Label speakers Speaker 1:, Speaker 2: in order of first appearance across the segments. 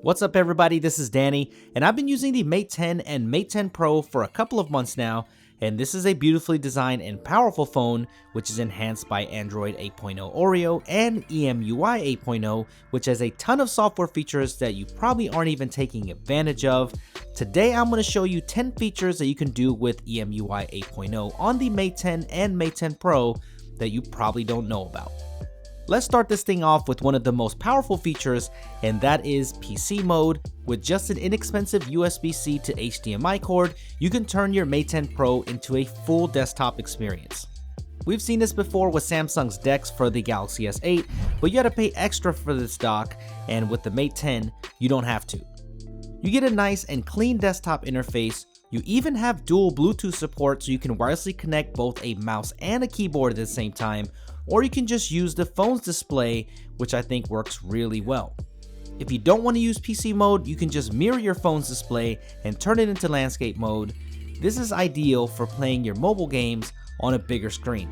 Speaker 1: What's up everybody, this is Danny, and I've been using the Mate 10 and Mate 10 Pro for a couple of months now, and this is a beautifully designed and powerful phone which is enhanced by Android 8.0 Oreo and EMUI 8.0, which has a ton of software features that you probably aren't even taking advantage of. Today I'm going to show you 10 features that you can do with EMUI 8.0 on the Mate 10 and Mate 10 Pro that you probably don't know about. Let's start this thing off with one of the most powerful features, and that is PC mode. With just an inexpensive USB-C to HDMI cord, you can turn your Mate 10 Pro into a full desktop experience. We've seen this before with Samsung's DeX for the Galaxy S8, but you gotta pay extra for this dock, and with the Mate 10, you don't have to. You get a nice and clean desktop interface. You even have dual Bluetooth support, so you can wirelessly connect both a mouse and a keyboard at the same time, or you can just use the phone's display, which I think works really well. If you don't want to use PC mode, you can just mirror your phone's display and turn it into landscape mode. This is ideal for playing your mobile games on a bigger screen.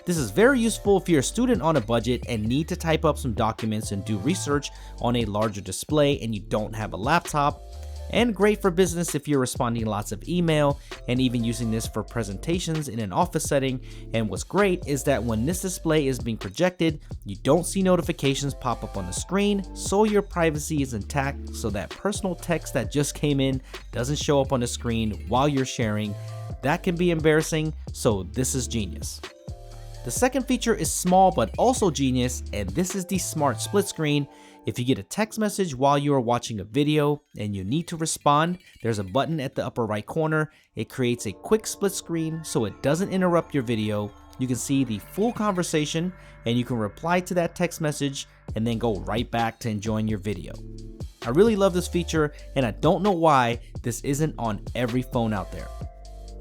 Speaker 1: This is very useful if you're a student on a budget and need to type up some documents and do research on a larger display and you don't have a laptop. And great for business if you're responding lots of email and even using this for presentations in an office setting. And what's great is that when this display is being projected, you don't see notifications pop up on the screen, so your privacy is intact, so that personal text that just came in doesn't show up on the screen while you're sharing. That can be embarrassing, so this is genius. The second feature is small but also genius, and this is the smart split screen. If you get a text message while you are watching a video and you need to respond, there's a button at the upper right corner. It creates a quick split screen so it doesn't interrupt your video. You can see the full conversation and you can reply to that text message and then go right back to enjoying your video. I really love this feature and I don't know why this isn't on every phone out there.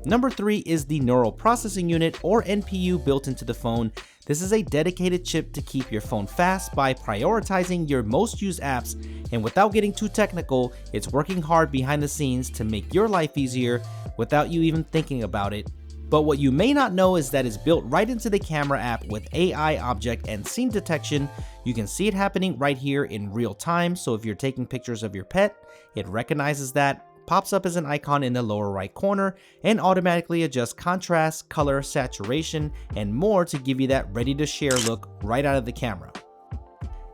Speaker 1: Number 3 is the Neural Processing Unit, or NPU, built into the phone. This is a dedicated chip to keep your phone fast by prioritizing your most used apps, and without getting too technical, it's working hard behind the scenes to make your life easier without you even thinking about it. But what you may not know is that it's built right into the camera app with AI object and scene detection. You can see it happening right here in real time, so if you're taking pictures of your pet, it recognizes that, pops up as an icon in the lower right corner, and automatically adjusts contrast, color, saturation, and more to give you that ready to share look right out of the camera.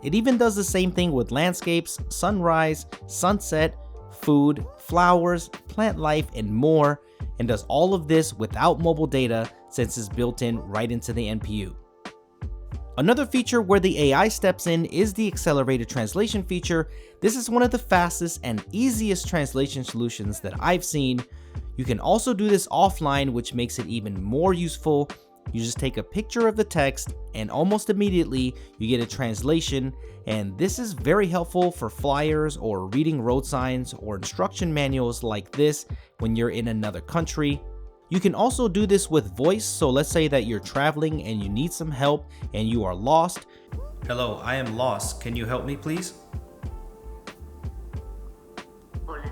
Speaker 1: It even does the same thing with landscapes, sunrise, sunset, food, flowers, plant life, and more, and does all of this without mobile data since it's built in right into the NPU. Another feature where the AI steps in is the accelerated translation feature. This is one of the fastest and easiest translation solutions that I've seen. You can also do this offline, which makes it even more useful. You just take a picture of the text and almost immediately you get a translation, and this is very helpful for flyers or reading road signs or instruction manuals like this when you're in another country. You can also do this with voice, so let's say that you're traveling and you need some help and you are lost. Hello, I am lost. Can you help me, please?
Speaker 2: Hola.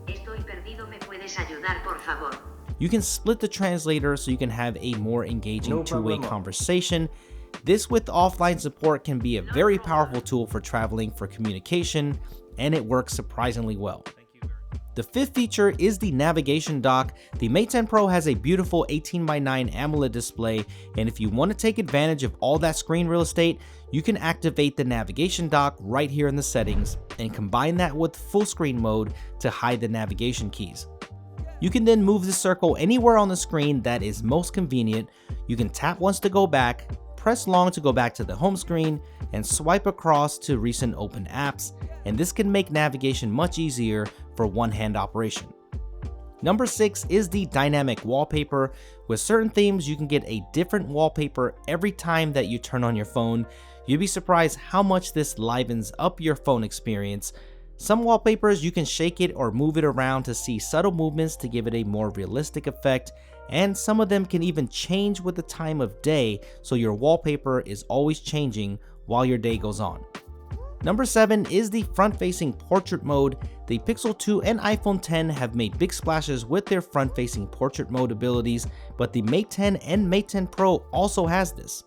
Speaker 2: Estoy perdido. ¿Me puedes ayudar, por favor?
Speaker 1: You can split the translator so you can have a more engaging two-way conversation. This with offline support can be a very powerful tool for traveling for communication, and it works surprisingly well. The fifth feature is the navigation dock. The Mate 10 Pro has a beautiful 18:9 AMOLED display, and if you want to take advantage of all that screen real estate, you can activate the navigation dock right here in the settings and combine that with full screen mode to hide the navigation keys. You can then move the circle anywhere on the screen that is most convenient. You can tap once to go back, press long to go back to the home screen, and swipe across to recent open apps, and this can make navigation much easier for one-hand operation. Number 6 is the dynamic wallpaper. With certain themes, you can get a different wallpaper every time that you turn on your phone. You'd be surprised how much this livens up your phone experience. Some wallpapers, you can shake it or move it around to see subtle movements to give it a more realistic effect, and some of them can even change with the time of day, so your wallpaper is always changing while your day goes on. Number 7 is the front-facing portrait mode. The Pixel 2 and iPhone 10 have made big splashes with their front-facing portrait mode abilities, but the Mate 10 and Mate 10 Pro also has this.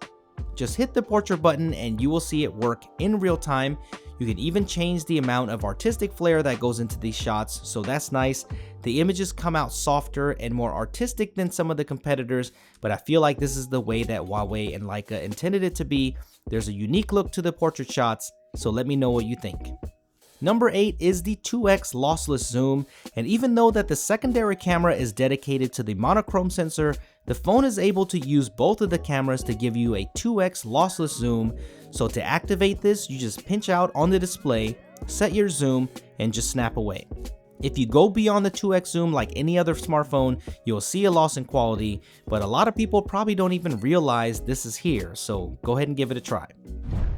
Speaker 1: Just hit the portrait button and you will see it work in real time. You can even change the amount of artistic flair that goes into these shots, so that's nice. The images come out softer and more artistic than some of the competitors, but I feel like this is the way that Huawei and Leica intended it to be. There's a unique look to the portrait shots, so let me know what you think. Number 8 is the 2x lossless zoom, and even though that the secondary camera is dedicated to the monochrome sensor, the phone is able to use both of the cameras to give you a 2x lossless zoom. So to activate this, you just pinch out on the display, set your zoom, and just snap away. If you go beyond the 2x zoom like any other smartphone, you'll see a loss in quality, but a lot of people probably don't even realize this is here, so go ahead and give it a try.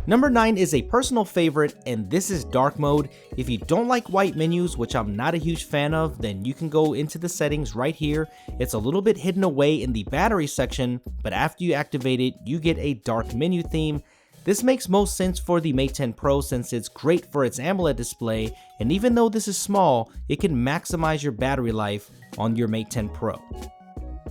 Speaker 1: Number 9 is a personal favorite, and this is dark mode. If you don't like white menus, which I'm not a huge fan of, then you can go into the settings right here. It's a little bit hidden away in the battery section, but after you activate it, you get a dark menu theme. This makes most sense for the Mate 10 Pro since it's great for its AMOLED display, and even though this is small, it can maximize your battery life on your Mate 10 Pro.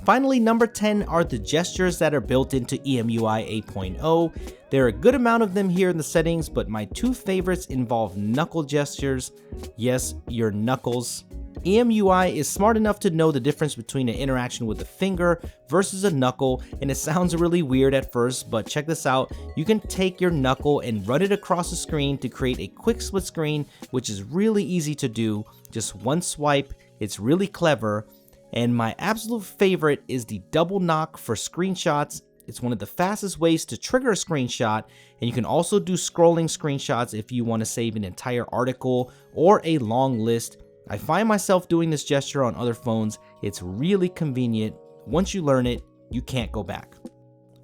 Speaker 1: Finally, number 10 are the gestures that are built into EMUI 8.0. There are a good amount of them here in the settings, but my two favorites involve knuckle gestures. Yes, your knuckles. EMUI is smart enough to know the difference between an interaction with a finger versus a knuckle, and it sounds really weird at first, but check this out. You can take your knuckle and run it across the screen to create a quick split screen, which is really easy to do. Just one swipe, it's really clever. And my absolute favorite is the double knock for screenshots. It's one of the fastest ways to trigger a screenshot, and you can also do scrolling screenshots if you want to save an entire article or a long list. I find myself doing this gesture on other phones. It's really convenient. Once you learn it, you can't go back.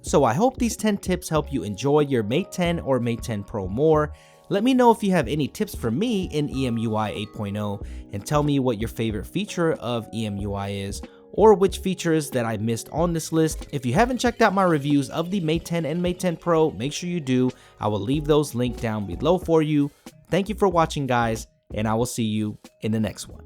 Speaker 1: So I hope these 10 tips help you enjoy your Mate 10 or Mate 10 Pro more. Let me know if you have any tips for me in EMUI 8.0 and tell me what your favorite feature of EMUI is, or which features that I missed on this list. If you haven't checked out my reviews of the Mate 10 and Mate 10 Pro, make sure you do. I will leave those linked down below for you. Thank you for watching, guys, and I will see you in the next one.